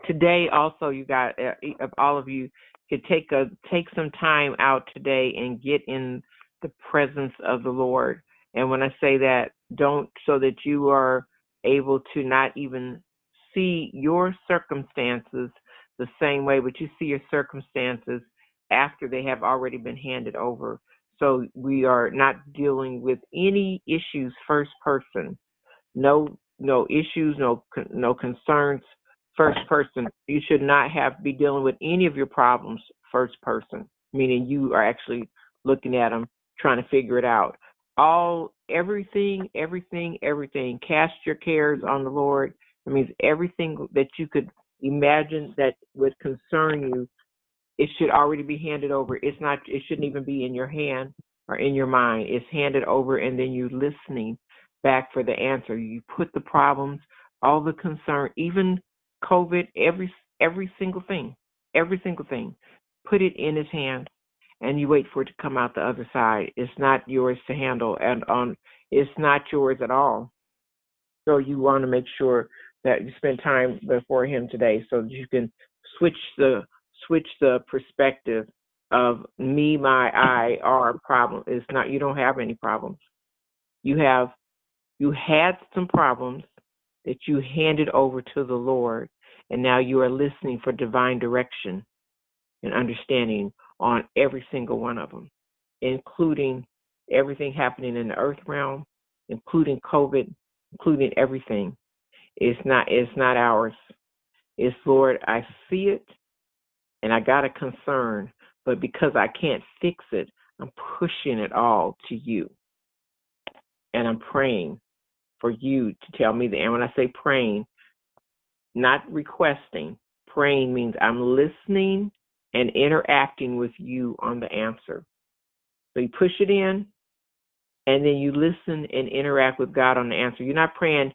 Today also, you got if all of you could take some time out today and get in the presence of the Lord. And when I say that, don't, so that you are able to not even see your circumstances the same way, but you see your circumstances after they have already been handed over. So we are not dealing with any issues first person. No issues, no concerns first person. You should not be dealing with any of your problems first person, meaning you are actually looking at them, trying to figure it out. Everything. Cast your cares on the Lord. It means everything that you could imagine that would concern you, it should already be handed over. It shouldn't even be in your hand or in your mind. It's handed over, and then you're listening back for the answer. You put the problems, all the concern, even COVID, every single thing, put it in his hand, and you wait for it to come out the other side. It's not yours to handle, and it's not yours at all. So you want to make sure that you spend time before him today, so that you can switch the perspective of me, my, I, our problem. It's not, you don't have any problems. You had some problems that you handed over to the Lord, and now you are listening for divine direction and understanding on every single one of them, including everything happening in the earth realm, including COVID, including everything. It's not ours. It's, Lord, I see it and I got a concern, but because I can't fix it, I'm pushing it all to you. And I'm praying for you to tell me and when I say praying, not requesting, praying means I'm listening and interacting with you on the answer. So you push it in, and then you listen and interact with God on the answer. You're not praying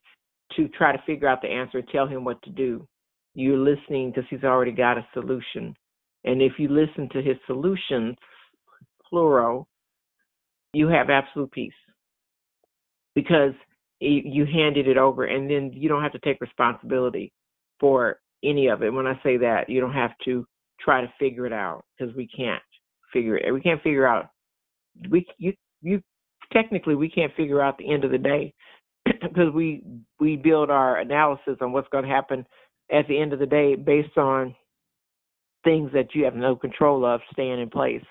to try to figure out the answer and tell him what to do. You're listening because he's already got a solution. And if you listen to his solutions, plural, you have absolute peace because you handed it over, and then you don't have to take responsibility for any of it. When I say that, you don't have to try to figure it out because we can't figure it. We can't figure out. Technically we can't figure out the end of the day because we build our analysis on what's going to happen at the end of the day based on things that you have no control of staying in place.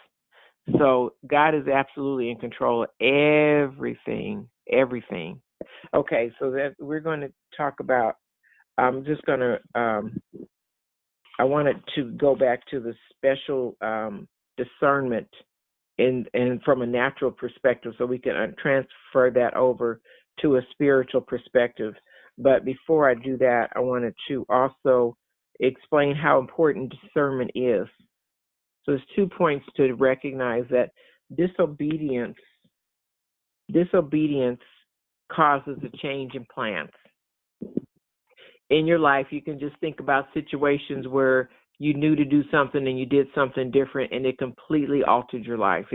So God is absolutely in control of everything. Okay, so that we're going to talk about, I'm just going to, I wanted to go back to the special discernment and from a natural perspective so we can transfer that over to a spiritual perspective. But before I do that, I wanted to also explain how important discernment is. So there's 2 points to recognize that disobedience causes a change in plans. In your life, you can just think about situations where you knew to do something and you did something different, and it completely altered your life.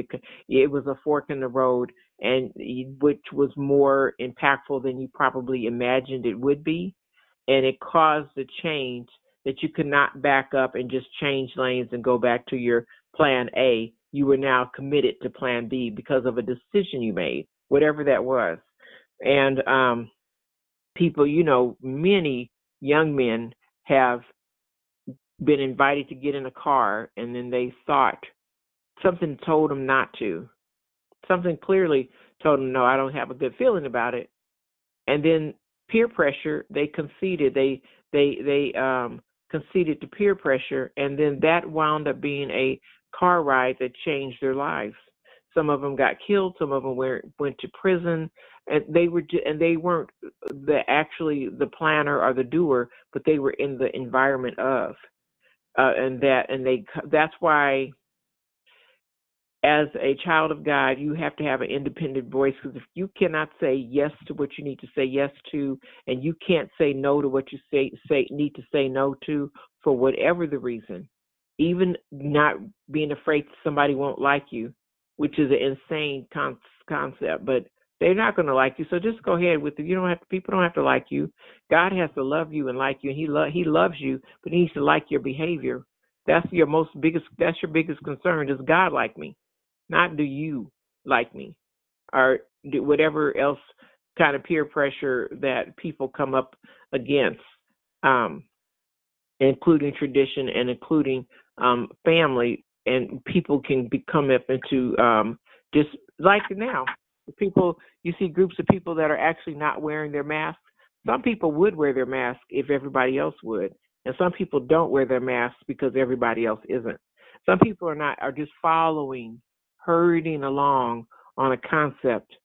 It was a fork in the road, and which was more impactful than you probably imagined it would be, and it caused a change that you could not back up and just change lanes and go back to your plan A. You were now committed to plan B because of a decision you made, whatever that was. And people, many young men have been invited to get in a car, and then they thought something told them not to. Something clearly told them, no, I don't have a good feeling about it. And then peer pressure, they conceded. They conceded to peer pressure, and then that wound up being a car ride that changed their lives. Some of them got killed. Some of them went to prison, and they weren't the planner or the doer, but they were in the environment of. That's why, as a child of God, you have to have an independent voice, because if you cannot say yes to what you need to say yes to, and you can't say no to what you need to say no to for whatever the reason, even not being afraid somebody won't like you, which is an insane concept, but They're not going to like you. So just go ahead with it. You don't have to, people don't have to like you. God has to love you and like you, and he loves you, but he needs to like your behavior. That's your biggest concern. Does God like me? Not do you like me, or do whatever else kind of peer pressure that people come up against. Um, Including tradition and including family, and people can come up into just like now. People, you see groups of people that are actually not wearing their masks. Some people would wear their mask if everybody else would, and some people don't wear their masks because everybody else isn't. Some people are just following, hurrying along on a concept,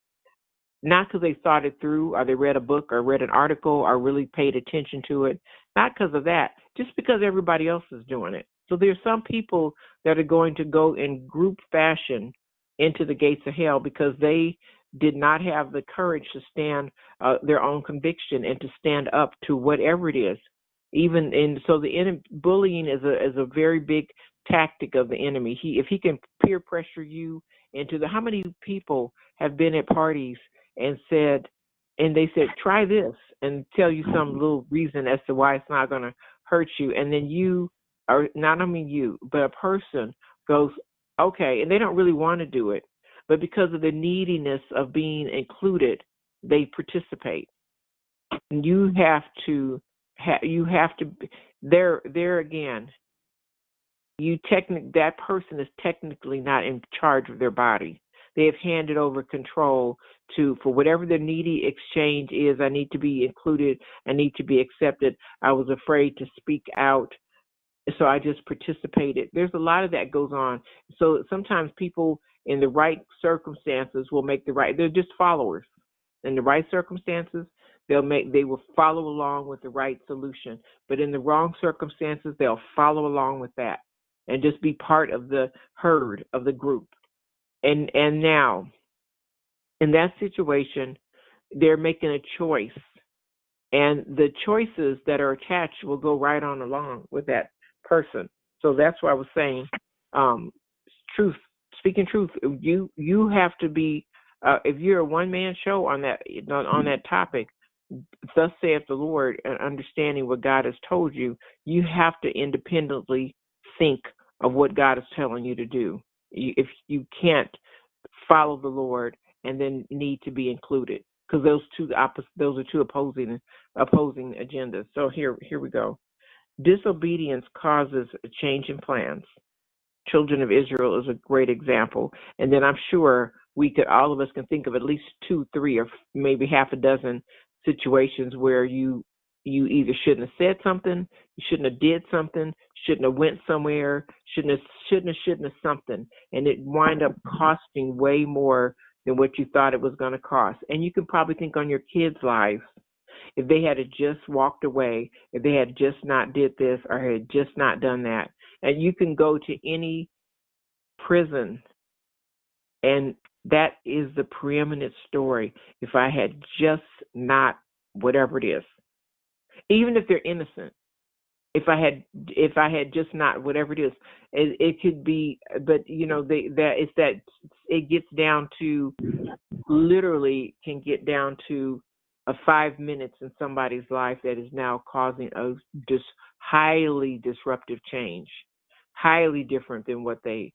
not because they thought it through or they read a book or read an article or really paid attention to it, not because of that, just because everybody else is doing it. So there's some people that are going to go in group fashion into the gates of hell because they did not have the courage to stand their own conviction and to stand up to whatever it is. So bullying is a very big tactic of the enemy. If he can peer pressure you into how many people have been at parties and they said, try this, and tell you some little reason as to why it's not going to hurt you. And then but a person goes, okay, and they don't really want to do it, but because of the neediness of being included, they participate. You have to, there again, that person is technically not in charge of their body. They have handed over control for whatever the needy exchange is. I need to be included. I need to be accepted. I was afraid to speak out, so I just participated. There's a lot of that goes on. So sometimes people in the right circumstances will make they're just followers. In the right circumstances, they will follow along with the right solution. But in the wrong circumstances, they'll follow along with that and just be part of the herd of the group. And now, in that situation, they're making a choice, and the choices that are attached will go right on along with that person. So that's why I was saying, speaking truth. You have to be, if you're a one-man show on that topic, thus saith the Lord, and understanding what God has told you, you have to independently think of what God is telling you to do. If you can't follow the Lord and then need to be included, because those are two opposing agendas. So here we go. Disobedience causes a change in plans. Children of Israel is a great example, and then I'm sure all of us can think of at least 2, 3, or maybe half a dozen situations where you either shouldn't have said something, you shouldn't have did something, shouldn't have went somewhere, shouldn't have something, and it wind up costing way more than what you thought it was going to cost. And you can probably think on your kids' lives. If they had just walked away, if they had just not did this or had just not done that, and you can go to any prison, and that is the preeminent story. If I had just not, whatever it is, even if they're innocent, if I had just not, whatever it is, it could be. But it gets down to, literally can get down to 5 minutes in somebody's life that is now causing a just highly disruptive change, highly different than what they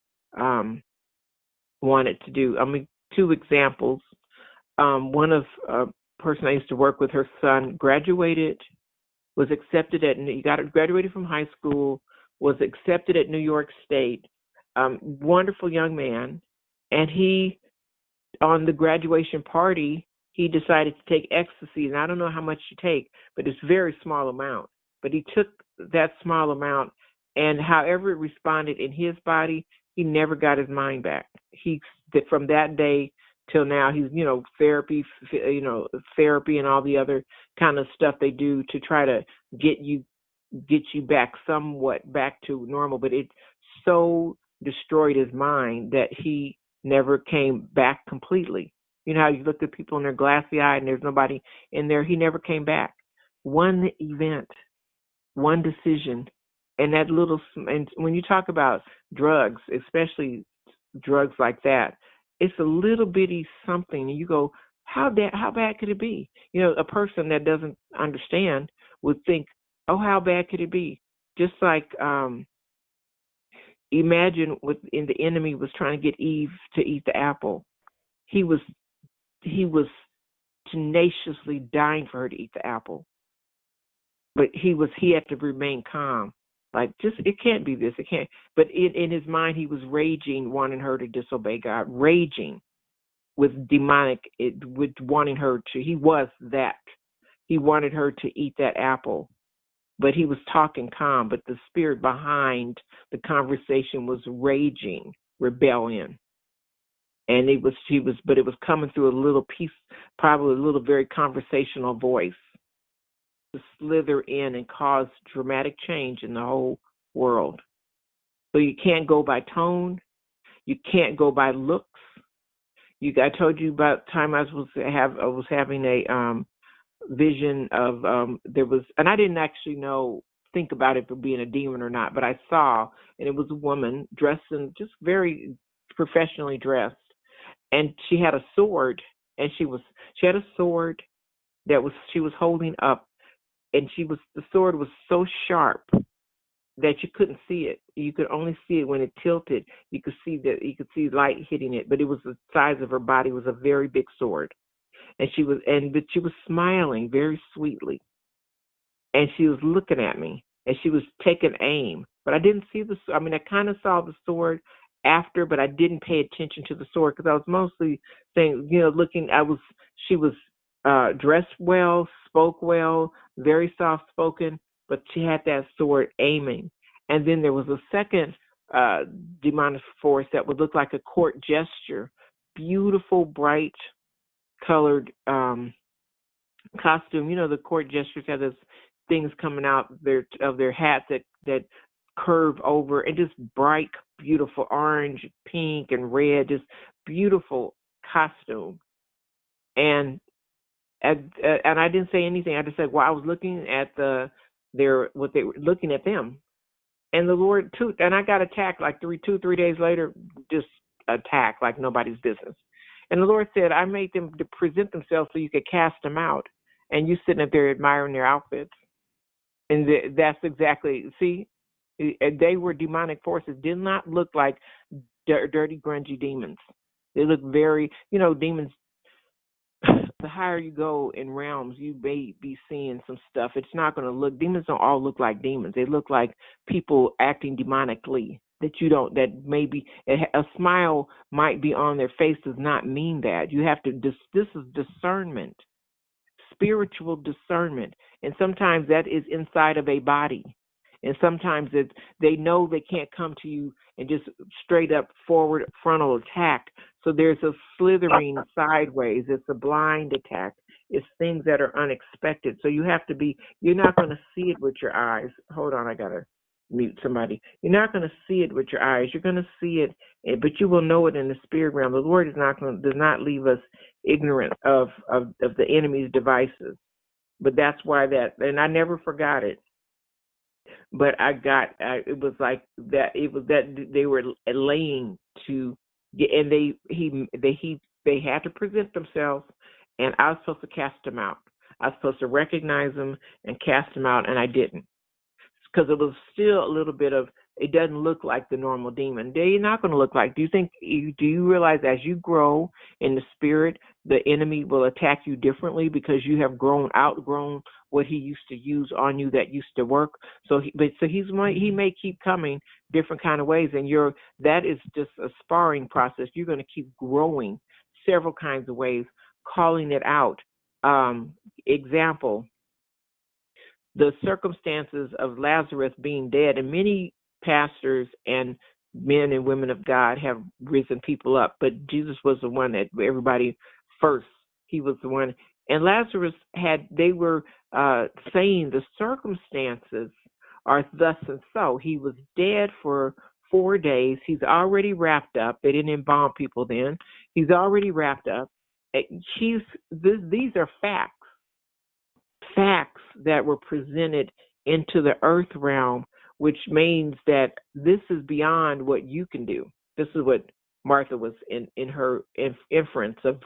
wanted to do. I mean, 2 examples. One of a person I used to work with, her son graduated from high school, was accepted at New York State. Wonderful young man, and he, on the graduation party, he decided to take ecstasy, and I don't know how much you take, but it's a very small amount. But he took that small amount, and however it responded in his body, he never got his mind back. From that day till now, he's therapy and all the other kind of stuff they do to try to get you back somewhat back to normal. But it so destroyed his mind that he never came back completely. You know how you look at people and they're glassy eyed and there's nobody in there? He never came back. One event, one decision, and when you talk about drugs, especially drugs like that, it's a little bitty something, and you go, How bad could it be? A person that doesn't understand would think, oh, how bad could it be? Just like imagine when the enemy was trying to get Eve to eat the apple. He was tenaciously dying for her to eat the apple, but he had to remain calm. Like, just, it can't be this. It can't. But in his mind, he was raging, wanting her to disobey God, raging with demonic, with wanting her to. He was that. He wanted her to eat that apple, but he was talking calm. But the spirit behind the conversation was raging rebellion, and it was coming through a little piece, probably a little very conversational voice, to slither in and cause dramatic change in the whole world. So you can't go by tone. You can't go by looks. I told you about the time I was having a vision of there was, and I didn't actually think about it for being a demon or not, but I saw, and it was a woman dressed in just very professionally dressed, and she had a sword, and she had a sword she was holding up, and the sword was so sharp that you couldn't see it. You could only see it when it tilted. You could see light hitting it, but it was the size of her body. It was a very big sword. And but she was smiling very sweetly. And she was looking at me, and she was taking aim. But I didn't see I kind of saw the sword after, but I didn't pay attention to the sword because I was mostly saying, she was dressed well, spoke well, very soft spoken, but she had that sword aiming. And then there was a second demonic force that would look like a court gesture, beautiful, bright colored costume. The court gestures have those things coming out of their hats that curve over, and just bright, beautiful orange, pink, and red, just beautiful costume. And I didn't say anything. I just said, well, I was looking at what they were looking at them, and the Lord too. And I got attacked like 3 days later, just attacked like nobody's business. And the Lord said, I made them to present themselves so you could cast them out, and you sitting up there admiring their outfits. And that's exactly, see, they were demonic forces. Did not look like dirty, grungy demons. They look very, demons. The higher you go in realms, you may be seeing some stuff. It's not going to look, demons don't all look like demons. They look like people acting demonically that maybe a smile might be on their face does not mean that. You have to, this is discernment, spiritual discernment. And sometimes that is inside of a body. And sometimes they know they can't come to you and just straight up forward frontal attack. So there's a slithering sideways. It's a blind attack. It's things that are unexpected. So you have to you're not going to see it with your eyes. Hold on, I got to mute somebody. You're not going to see it with your eyes. You're going to see it, but you will know it in the spirit realm. The Lord does not leave us ignorant of the enemy's devices. But that's why and I never forgot it. But it was like that. It was that they were laying to get, and they had to present themselves, and I was supposed to cast them out. I was supposed to recognize them and cast them out, and I didn't, because it was still a little bit of, it doesn't look like the normal demon. They're not going to look like. Do you realize as you grow in the spirit, the enemy will attack you differently because you have outgrown what he used to use on you that used to work. So he may keep coming different kind of ways, and that is just a sparring process. You're going to keep growing several kinds of ways, calling it out. Example, the circumstances of Lazarus being dead, and many pastors and men and women of God have risen people up, but Jesus was the one that everybody first. He was the one, and Lazarus they were saying the circumstances are thus and so. He was dead for 4 days. He's already wrapped up. They didn't embalm people then. He's already wrapped up. These are facts that were presented into the earth realm, which means that this is beyond what you can do. This is what Martha was in her inference of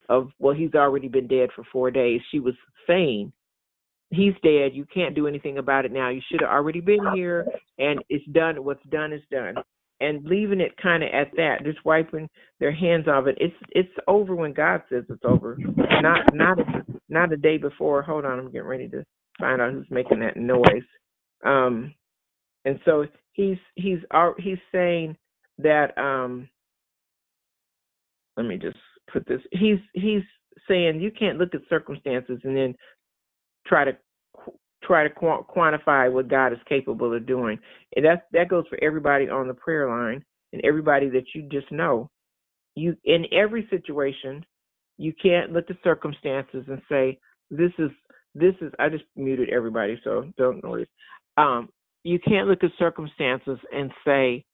well, he's already been dead for 4 days. She was saying, he's dead. You can't do anything about it now. You should have already been here, and it's done. What's done is done. And leaving it kind of at that, just wiping their hands off it. It's over when God says it's over. Not a day before. Hold on, I'm getting ready to find out who's making that noise. And so he's saying that. Let me just put this. He's saying you can't look at circumstances and then try to quantify what God is capable of doing. And that goes for everybody on the prayer line and everybody that you just know. You, in every situation, you can't look at circumstances and say, this is I just muted everybody, so don't noise. You can't look at circumstances and say,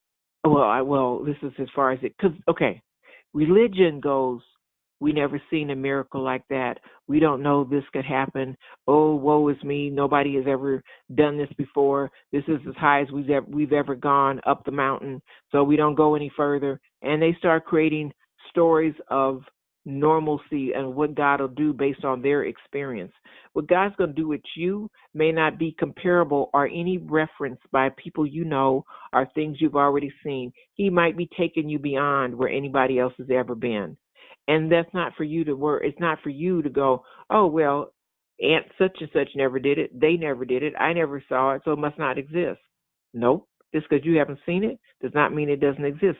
well, this is as far as it, because, okay, religion goes, we never seen a miracle like that. We don't know this could happen. Oh, woe is me. Nobody has ever done this before. This is as high as we've ever gone up the mountain, so we don't go any further. And they start creating stories of normalcy and what God will do based on their experience. What God's going to do with you may not be comparable or any reference by people you know or things you've already seen. He might be taking you beyond where anybody else has ever been. And that's not for you to worry. It's not for you to go, oh, well, Aunt such and such never did it. They never did it. I never saw it, so it must not exist. Nope. Just because you haven't seen it does not mean it doesn't exist.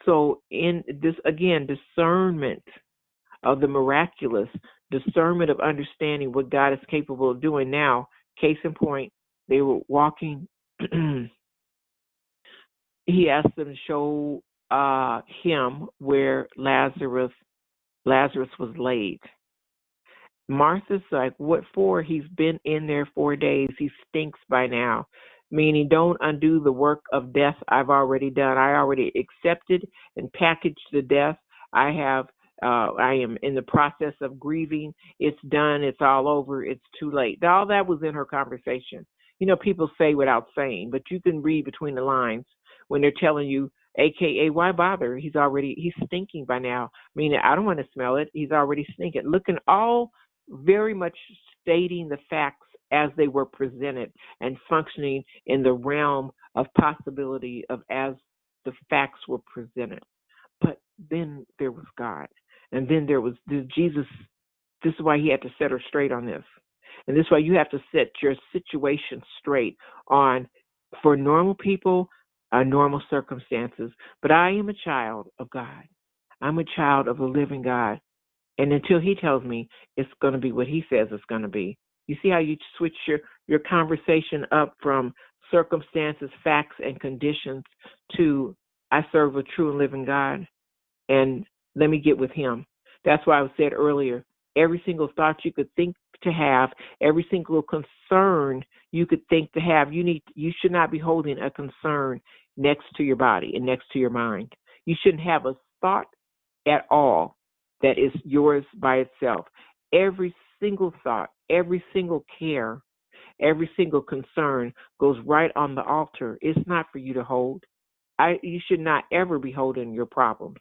So in this, again, discernment of the miraculous, discernment of understanding what God is capable of doing now. Case in point, they were walking. He asked them to show him where Lazarus was laid. Martha's like, what for? He's been in there 4 days. He stinks by now. Meaning, don't undo the work of death I've already done. I already accepted and packaged the death. I am in the process of grieving. It's done. It's all over. It's too late. All that was in her conversation. You know, people say without saying, but you can read between the lines when they're telling you, AKA, why bother? He's stinking by now. Meaning, I don't want to smell it. He's already stinking. Looking all very much stating the facts as they were presented and functioning in the realm of possibility of as the facts were presented. But then there was God. And then there was Jesus. This is why he had to set her straight on this. And this is why you have to set your situation straight on, for normal people, normal circumstances. But I am a child of God. I'm a child of the living God. And until he tells me it's going to be what he says it's going to be. You see how you switch your conversation up from circumstances, facts, and conditions to I serve a true and living God, and let me get with him. That's why I said earlier, every single thought you could think to have, every single concern you could think to have, you should not be holding a concern next to your body and next to your mind. You shouldn't have a thought at all that is yours by itself. Every single thought, every single care, every single concern goes right on the altar. It's not for you to hold. You should not ever be holding your problems.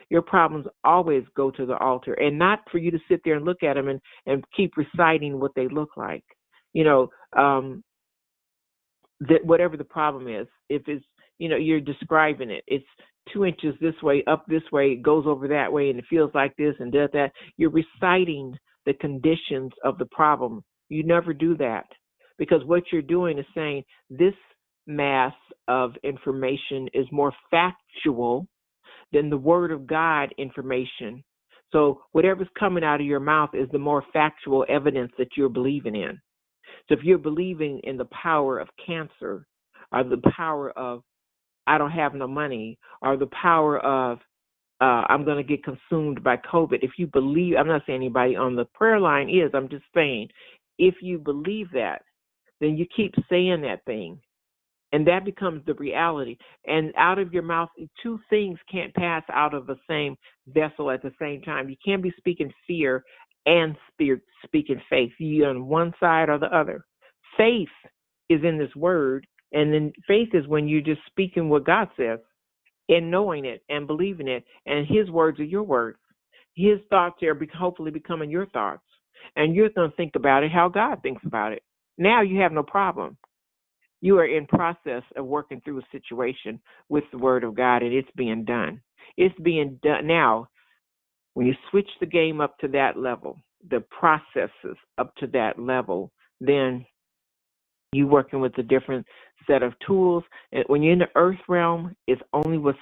Your problems always go to the altar, and not for you to sit there and look at them and keep reciting what they look like. You know, that whatever the problem is, if it's, you know, you're describing it, it's 2 inches this way, up this way, it goes over that way, and it feels like this and does that. You're reciting the conditions of the problem. You never do that, because what you're doing is saying this mass of information is more factual than the word of God information. So whatever's coming out of your mouth is the more factual evidence that you're believing in. So if you're believing in the power of cancer, or the power of I don't have no money, or the power of I'm going to get consumed by COVID, if you believe, I'm not saying anybody on the prayer line is, I'm just saying, if you believe that, then you keep saying that thing. And that becomes the reality. And out of your mouth, two things can't pass out of the same vessel at the same time. You can't be speaking fear and speaking faith. You're on one side or the other. Faith is in this word, and then faith is when you're just speaking what God says and knowing it and believing it, and his words are your words. His thoughts are hopefully becoming your thoughts. And you're going to think about it how God thinks about it. Now you have no problem. You are in process of working through a situation with the word of God, and it's being done. It's being done. Now, when you switch the game up to that level, the processes up to that level, then you working with a different set of tools. And when you're in the earth realm, it's only what's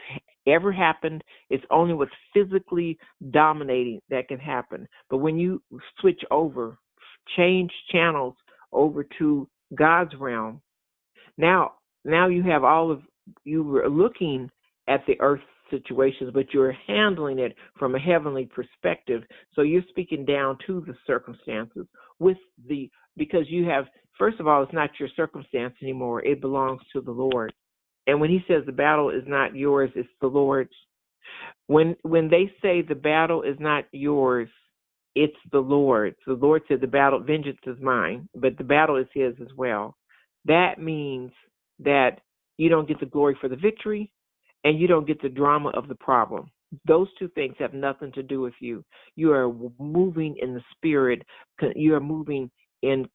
ever happened. It's only what's physically dominating that can happen. But when you switch over, change channels over to God's realm, now you have you were looking at the earth situations, but you're handling it from a heavenly perspective. So you're speaking down to the circumstances because you have, first of all, it's not your circumstance anymore. It belongs to the Lord. And when he says the battle is not yours, it's the Lord's. When they say the battle is not yours, it's the Lord's. The Lord said the battle, vengeance is mine, but the battle is his as well. That means that you don't get the glory for the victory and you don't get the drama of the problem. Those two things have nothing to do with you. You are moving in the spirit. You are moving in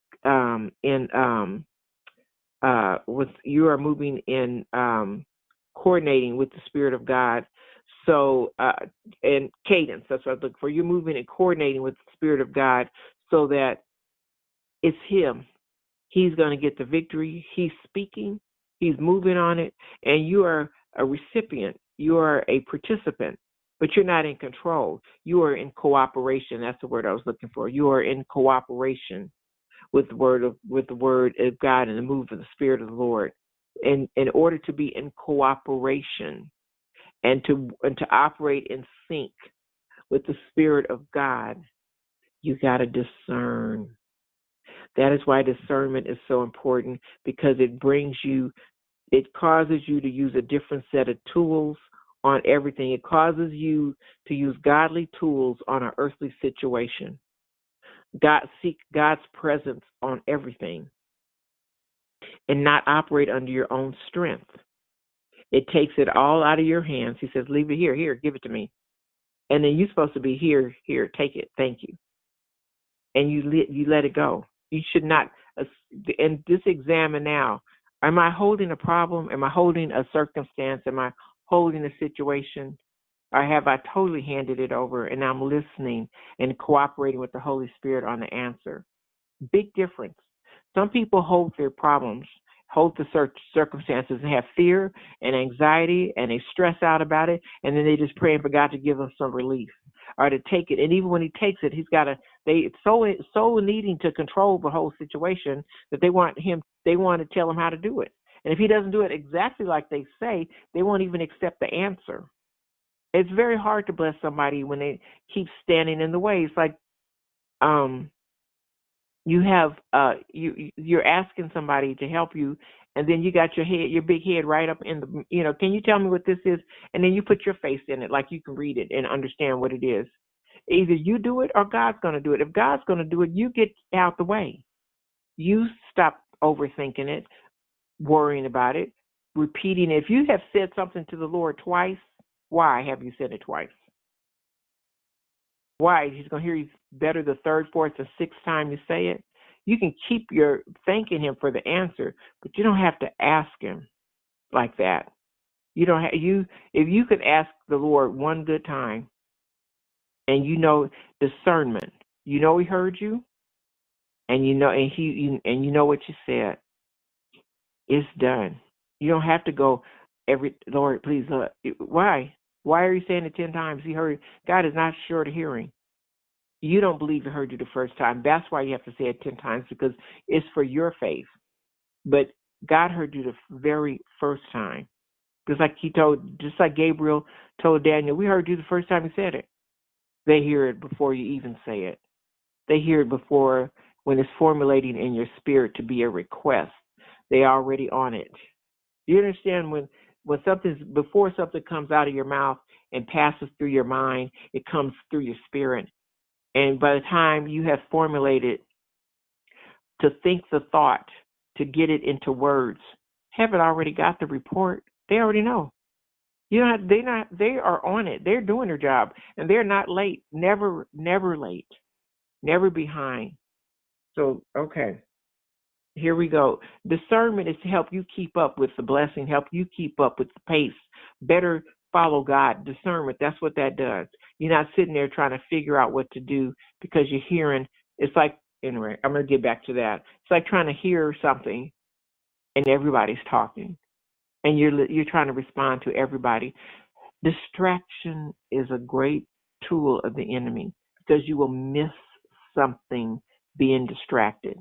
coordinating with the Spirit of God. So and cadence, that's what I look for. You're moving and coordinating with the Spirit of God so that it's him. He's going to get the victory. He's speaking. He's moving on it. And you are a recipient. You are a participant, but you're not in control. You are in cooperation. That's the word I was looking for. You are in cooperation with the word of God and the move of the Spirit of the Lord. And in order to be in cooperation and to operate in sync with the Spirit of God, you got to discern. That is why discernment is so important, because it causes you to use a different set of tools on everything. It causes you to use godly tools on an earthly situation. Seek God's presence on everything and not operate under your own strength. It takes it all out of your hands. He says, leave it here, give it to me. And then you're supposed to be here, take it, thank you. And you let it go. You should not, and just examine now, am I holding a problem? Am I holding a circumstance? Am I holding a situation? Or have I totally handed it over and I'm listening and cooperating with the Holy Spirit on the answer? Big difference. Some people hold their problems, hold the circumstances, and have fear and anxiety, and they stress out about it, and then they just praying for God to give them some relief or to take it. And even when he takes it, it's so needing to control the whole situation that they want to tell him how to do it. And if he doesn't do it exactly like they say, they won't even accept the answer. It's very hard to bless somebody when they keep standing in the way. It's like, you have you're asking somebody to help you, and then you got your big head right up in the, can you tell me what this is? And then you put your face in it like you can read it and understand what it is. Either you do it or God's going to do it. If God's going to do it, you get out the way. You stop overthinking it, worrying about it, repeating it. If you have said something to the Lord twice, why have you said it twice? Why? He's going to hear you better the third, fourth, or sixth time you say it. You can keep your thanking him for the answer, but you don't have to ask him like that. You don't have if you could ask the Lord one good time, and discernment. He heard you, and you know what you said. It's done. You don't have to go Lord, please. Why? Why are you saying it 10 times? He heard. God is not short of hearing. You don't believe he heard you the first time. That's why you have to say it 10 times, because it's for your faith. But God heard you the very first time. Just like Gabriel told Daniel, we heard you the first time he said it. They hear it before you even say it. They hear it before, when it's formulating in your spirit to be a request. They already on it. You understand when before something comes out of your mouth and passes through your mind, it comes through your spirit. And by the time you have formulated to think the thought, to get it into words, heaven already got the report. They already know. You know, they are on it. They're doing their job, and they're not late. Never late. Never behind. So, okay. Here we go. Discernment is to help you keep up with the blessing, help you keep up with the pace. Better follow God. Discernment, that's what that does. You're not sitting there trying to figure out what to do because you're hearing. It's like, anyway, I'm going to get back to that. It's like trying to hear something and everybody's talking and you're trying to respond to everybody. Distraction is a great tool of the enemy because you will miss something being distracted.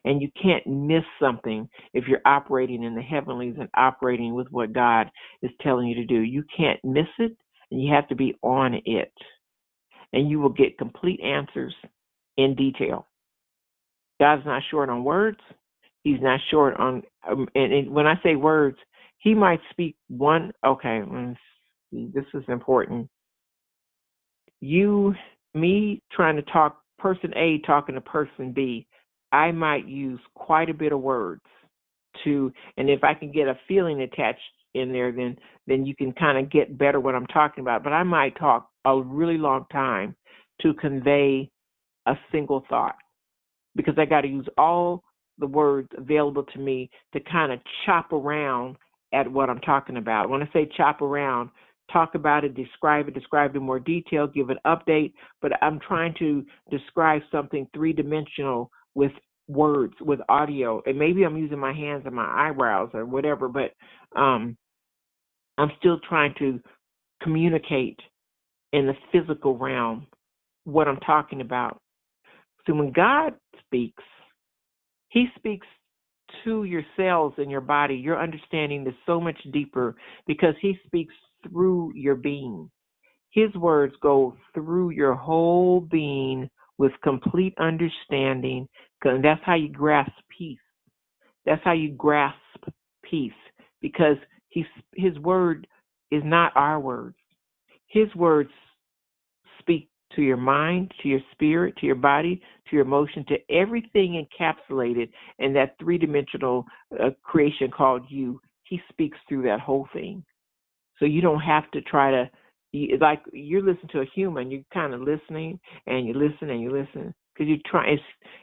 And you can't miss something if you're operating in the heavenlies and operating with what God is telling you to do. You can't miss it, and you have to be on it. And you will get complete answers in detail. God's not short on words. He's not short on, and when I say words, he might speak one, okay, this is important. Me trying to talk, person A talking to person B, I might use quite a bit of words and if I can get a feeling attached in there, then you can kind of get better what I'm talking about. But I might talk a really long time to convey a single thought because I got to use all the words available to me to kind of chop around at what I'm talking about. When I say chop around, talk about it, describe in more detail, give an update, but I'm trying to describe something three-dimensional with words, with audio, and maybe I'm using my hands and my eyebrows or whatever, but I'm still trying to communicate in the physical realm what I'm talking about. So when God speaks, he speaks to your cells in your body. Your understanding is so much deeper because he speaks through your being. His words go through your whole being with complete understanding. And that's how you grasp peace. That's how you grasp peace because his word is not our words. His words speak to your mind, to your spirit, to your body, to your emotion, to everything encapsulated in that three-dimensional creation called you. He speaks through that whole thing. So you don't have to try to, like you're listening to a human, you're kind of listening and you listen and you listen because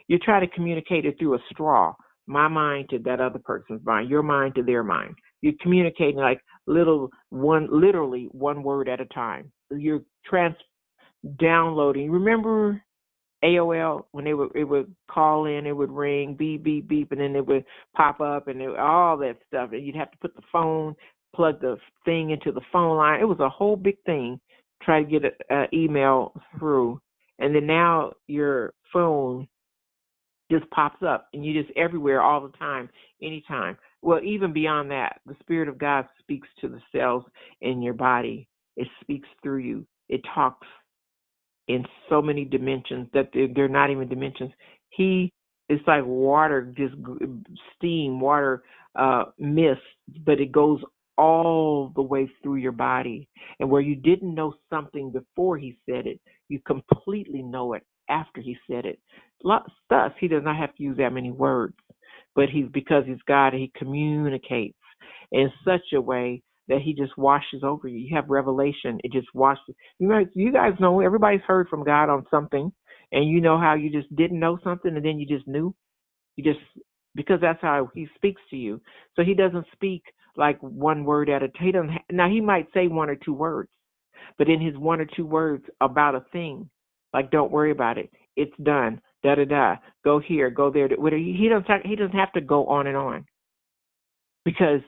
you're trying to communicate it through a straw. My mind to that other person's mind, your mind to their mind. You're communicating like literally one word at a time. You're downloading. Remember AOL when it would call in, it would ring, beep, beep, beep, and then it would pop up and all that stuff. And you'd have to put the phone, plug the thing into the phone line. It was a whole big thing, try to get an email through. And then now your phone just pops up and you're just everywhere all the time, anytime. Well, even beyond that, the Spirit of God speaks to the cells in your body. It speaks through you. It talks in so many dimensions that they're not even dimensions. It's like water, just steam, water, mist, but it goes all the way through your body. And where you didn't know something before he said it, you completely know it after he said it. Thus, he does not have to use that many words, but because he's God, he communicates in such a way that he just washes over you. You have revelation. It just washes. You guys know, everybody's heard from God on something, and you know how you just didn't know something, and then you just knew. Because that's how he speaks to you. So he doesn't speak like one word at a time. Now, he might say one or two words, but in his one or two words about a thing, like don't worry about it. It's done. Da-da-da. Go here, go there. He doesn't have to go on and on because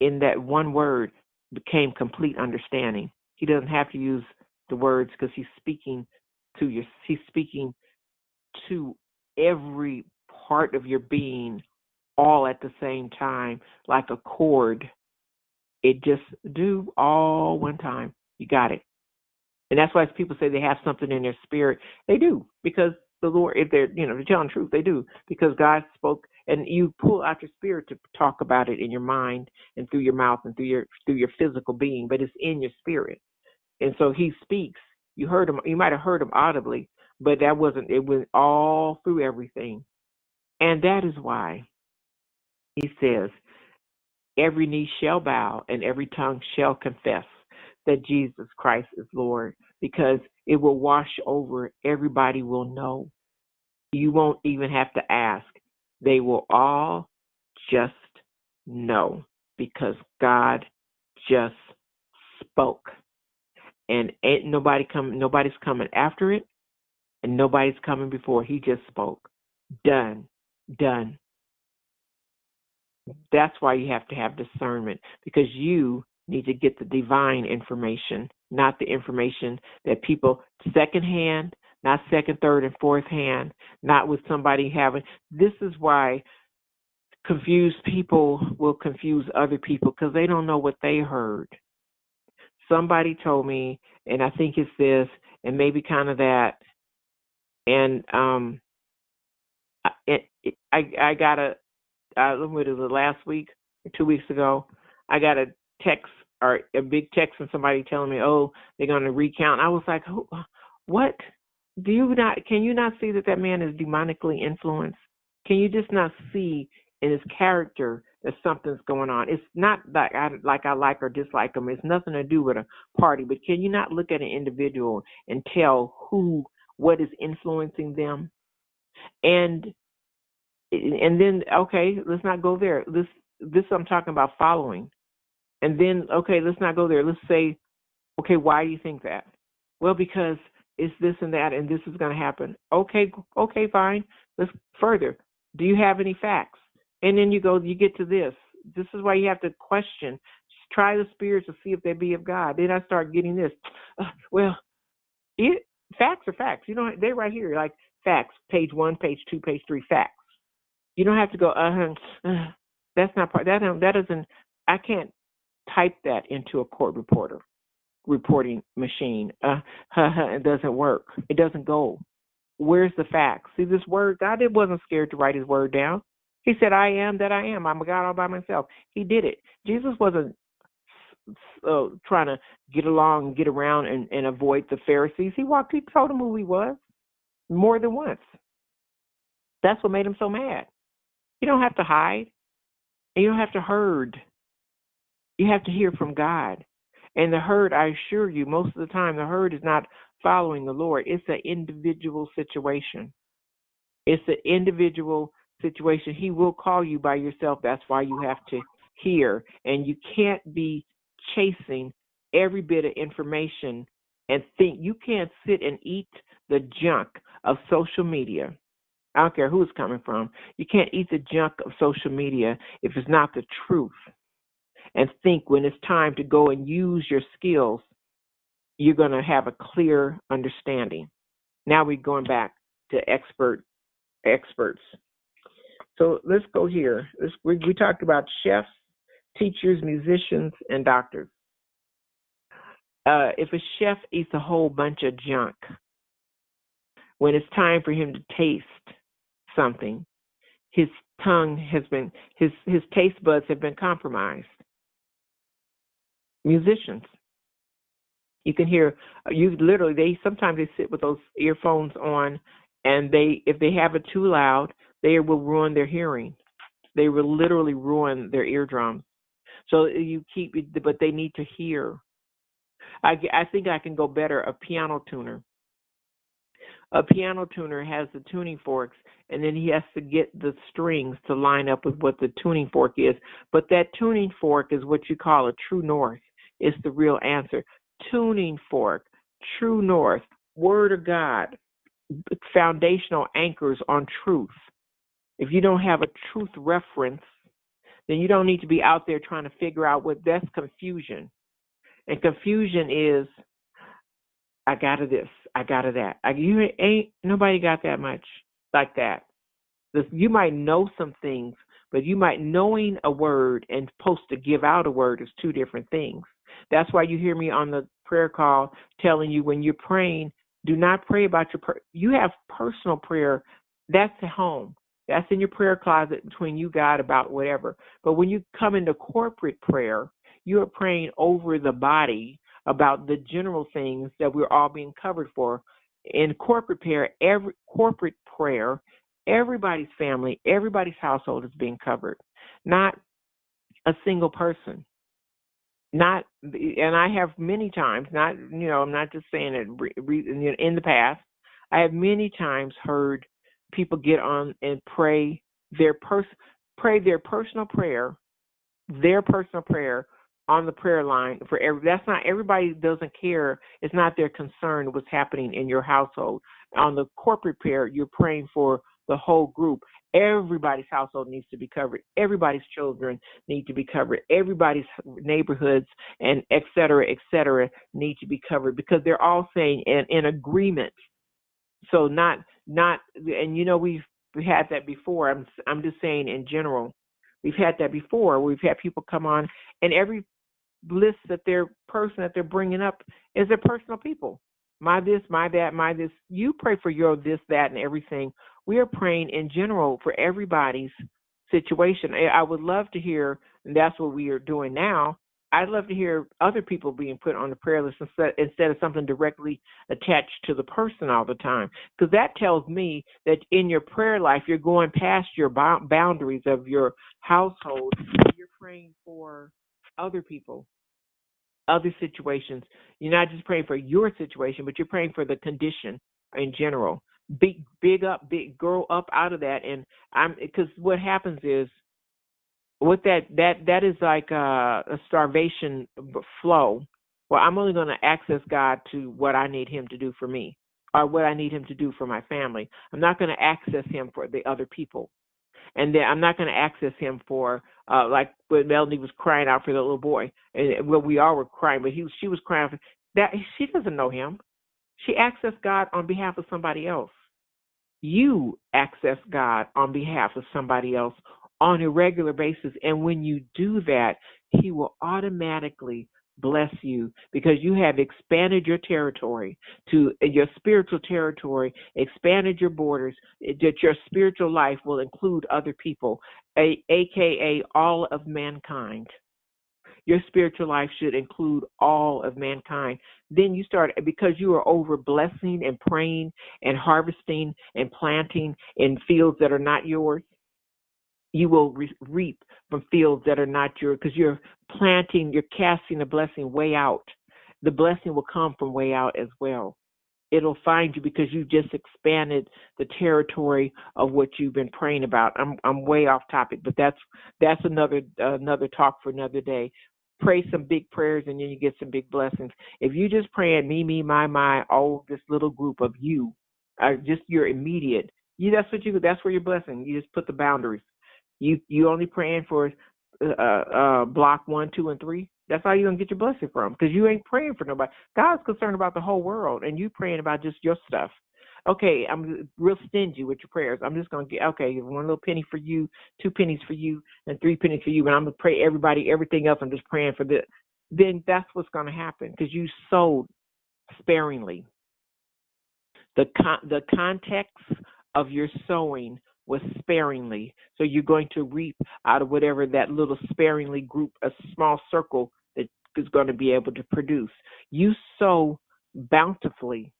in that one word became complete understanding. He doesn't have to use the words because he's speaking to you. He's speaking to every part of your being all at the same time, like a chord. It just do all one time. You got it. And that's why people say they have something in their spirit. They do, because the Lord, if they're telling the truth, they do, because God spoke, and you pull out your spirit to talk about it in your mind and through your mouth and through your physical being, but it's in your spirit. And so he speaks. You heard him. You might have heard him audibly, but that wasn't. It was all through everything, and that is why he says every knee shall bow and every tongue shall confess that Jesus Christ is Lord, because it will wash over. Everybody will know. You won't even have to ask. They will all just know, because God just spoke. And ain't nobody's coming after it, and nobody's coming before. He just spoke. Done. Done. That's why you have to have discernment, because you need to get the divine information, not the information that people secondhand, not second, third, and fourth hand, not with somebody having. This is why confused people will confuse other people, because they don't know what they heard. Somebody told me, and I think it's this, and maybe kind of that, and I got a what is it, last week or 2 weeks ago, I got a text, or a big text from somebody telling me, oh, they're going to recount. I was like, what? Can you not see that man is demonically influenced? Can you just not see in his character that something's going on? It's not like I like or dislike him. It's nothing to do with a party. But can you not look at an individual and tell what is influencing them? And then, okay, let's not go there. This I'm talking about following. And then, okay, let's not go there. Let's say, okay, why do you think that? Well, because it's this and that, and this is going to happen. Okay, fine. Let's further. Do you have any facts? And then you get to this. This is why you have to question. Just try the spirits to see if they be of God. Then I start getting this. Facts are facts. They're right here, like facts. Page 1, page 2, page 3, facts. You don't have to go, that's not part, that doesn't, I can't type that into a court reporting machine. It doesn't work. It doesn't go. Where's the facts? See, this word, God wasn't scared to write his word down. He said, I am that I am. I'm a God all by myself. He did it. Jesus wasn't trying to get along, get around, and avoid the Pharisees. He told them who he was more than once. That's what made him so mad. You don't have to hide, and you don't have to herd. You have to hear from God. And the herd, I assure you, most of the time, the herd is not following the Lord. It's an individual situation. It's an individual situation. He will call you by yourself. That's why you have to hear. And you can't be chasing every bit of information and think. You can't sit and eat the junk of social media. I don't care who it's coming from. You can't eat the junk of social media if it's not the truth. And think when it's time to go and use your skills, you're going to have a clear understanding. Now we're going back to experts. So let's go here. We talked about chefs, teachers, musicians, and doctors. If a chef eats a whole bunch of junk, when it's time for him to taste something, his tongue has been, his taste buds have been compromised. Musicians, you can hear, sometimes they sit with those earphones on, and if they have it too loud, they will ruin their hearing. They will literally ruin their eardrums. So but they need to hear. I think I can go better. A piano tuner. A piano tuner has the tuning forks, and then he has to get the strings to line up with what the tuning fork is. But that tuning fork is what you call a true north. It's the real answer. Tuning fork, true north, word of God, foundational anchors on truth. If you don't have a truth reference, then you don't need to be out there trying to figure out that's confusion. And confusion is, I got to this, I got to that. Nobody got that much like that. You might know some things, but knowing a word and supposed to give out a word is two different things. That's why you hear me on the prayer call telling you when you're praying, do not pray about you have personal prayer. That's at home. That's in your prayer closet between you, God, about whatever. But when you come into corporate prayer, you are praying over the body about the general things that we're all being covered for. In corporate prayer, everybody's family, everybody's household is being covered. Not a single person. Not, and I have many times, not, I'm not just saying it in the past. I have many times heard people get on and pray their personal prayer, on the prayer line for that's not everybody doesn't care. It's not their concern what's happening in your household. On the corporate prayer, you're praying for the whole group. Everybody's household needs to be covered. Everybody's children need to be covered. Everybody's neighborhoods and et cetera, need to be covered because they're all saying in agreement. So and we've had that before. I'm just saying in general, we've had that before. We've had people come on, and every list that they're bringing up is their personal people. My this, my that, my this. You pray for your this, that, and everything. We are praying in general for everybody's situation. I would love to hear, and that's what we are doing now. I'd love to hear other people being put on the prayer list instead of something directly attached to the person all the time. Because that tells me that in your prayer life, you're going past your boundaries of your household. You're praying for other people, other situations. You're not just praying for your situation, but you're praying for the condition in general. Grow up out of that. And because what happens is, with that is like a starvation flow. Well, I'm only going to access God to what I need Him to do for me, or what I need Him to do for my family. I'm not going to access Him for the other people, and then I'm not going to access Him for like when Melanie was crying out for the little boy, and well, we all were crying, but she was crying for that. She doesn't know Him. She accessed God on behalf of somebody else. You access God on behalf of somebody else on a regular basis. And when you do that, He will automatically bless you because you have expanded your territory to your spiritual territory, expanded your borders, that your spiritual life will include other people, aka all of mankind. Your spiritual life should include all of mankind. Then you start, because you are over blessing and praying and harvesting and planting in fields that are not yours. You will reap from fields that are not yours because you're casting the blessing way out. The blessing will come from way out as well. It'll find you because you just expanded the territory of what you've been praying about. I'm way off topic, but that's another talk for another day. Pray some big prayers and then you get some big blessings. If you just pray at me, my, oh, this little group of you, just your immediate, that's where your blessing. You just put the boundaries. You only praying for block 1, 2, and 3. That's how you're gonna get your blessing from, because you ain't praying for nobody. God's concerned about the whole world, and you praying about just your stuff. Okay, I'm real stingy with your prayers. I'm just gonna get 1 little penny for you, 2 pennies for you, and 3 pennies for you, and I'm gonna pray everything else. I'm just praying for this. Then that's what's gonna happen because you sowed sparingly. The context of your sowing was sparingly. So you're going to reap out of whatever that little sparingly group, a small circle that is going to be able to produce. You sow bountifully,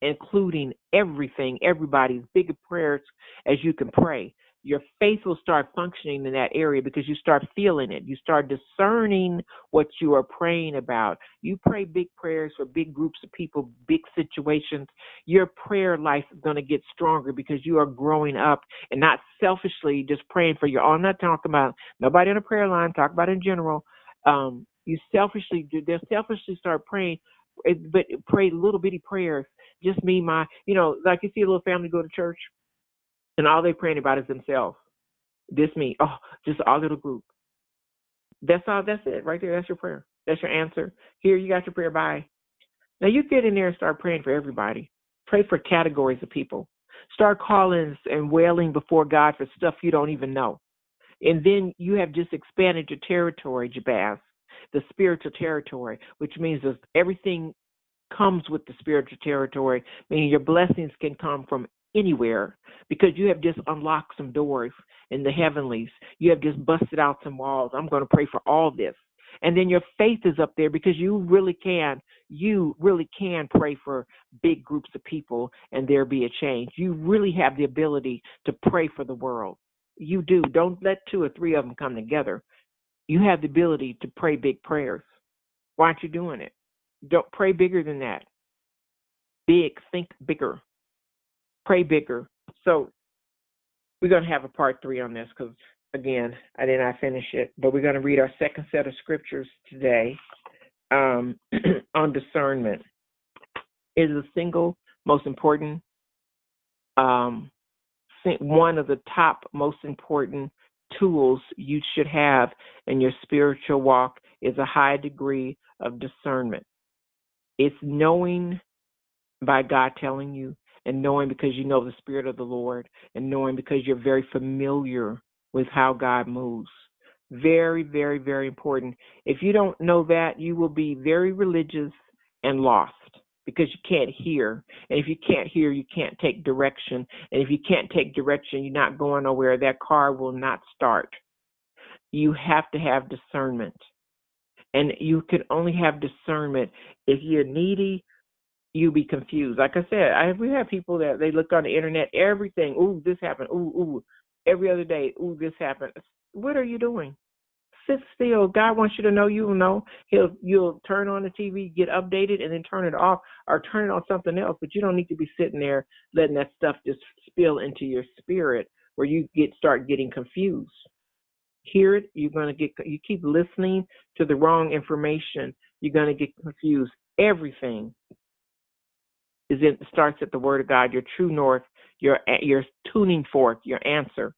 including everything, everybody's bigger prayers as you can pray. Your faith will start functioning in that area because you start feeling it. You start discerning what you are praying about. You pray big prayers for big groups of people, big situations. Your prayer life is going to get stronger because you are growing up and not selfishly just praying for your own. I'm not talking about nobody on the prayer line, talk about in general. They'll selfishly start praying, but pray little bitty prayers. Just me, like you see a little family go to church, and all they're praying about is themselves. This me. Oh, just our little group. That's all. That's it right there. That's your prayer. That's your answer. Here, you got your prayer. Bye. Now you get in there and start praying for everybody. Pray for categories of people. Start calling and wailing before God for stuff you don't even know. And then you have just expanded your territory, Jabaz, the spiritual territory, which means that everything comes with the spiritual territory, meaning your blessings can come from anywhere because you have just unlocked some doors in the heavenlies. You have just busted out some walls. I'm going to pray for all this. And then your faith is up there because you really can pray for big groups of people and there be a change. You really have the ability to pray for the world. You do. Don't let 2 or 3 of them come together. You have the ability to pray big prayers. Why aren't you doing it? Don't pray bigger than that. Big, think bigger. Pray bigger. So we're going to have a part 3 on this because, again, I did not finish it. But we're going to read our second set of scriptures today on discernment. It is the single most important, one of the top most important tools you should have in your spiritual walk is a high degree of discernment. It's knowing by God telling you, and knowing because you know the Spirit of the Lord, and knowing because you're very familiar with how God moves. Very, very, very important. If you don't know that, you will be very religious and lost because you can't hear. And if you can't hear, you can't take direction. And if you can't take direction, you're not going nowhere. That car will not start. You have to have discernment. And you can only have discernment if you're needy. You be confused. Like I said, we have people that they look on the internet, everything. Ooh, this happened. Ooh. Every other day, ooh, this happened. What are you doing? Sit still. God wants you to know. You will know. You'll turn on the TV, get updated, and then turn it off or turn it on something else. But you don't need to be sitting there letting that stuff just spill into your spirit where you start getting confused. Hear it. You keep listening to the wrong information. You're gonna get confused. Everything starts at the Word of God, your true north, your tuning fork, your answer.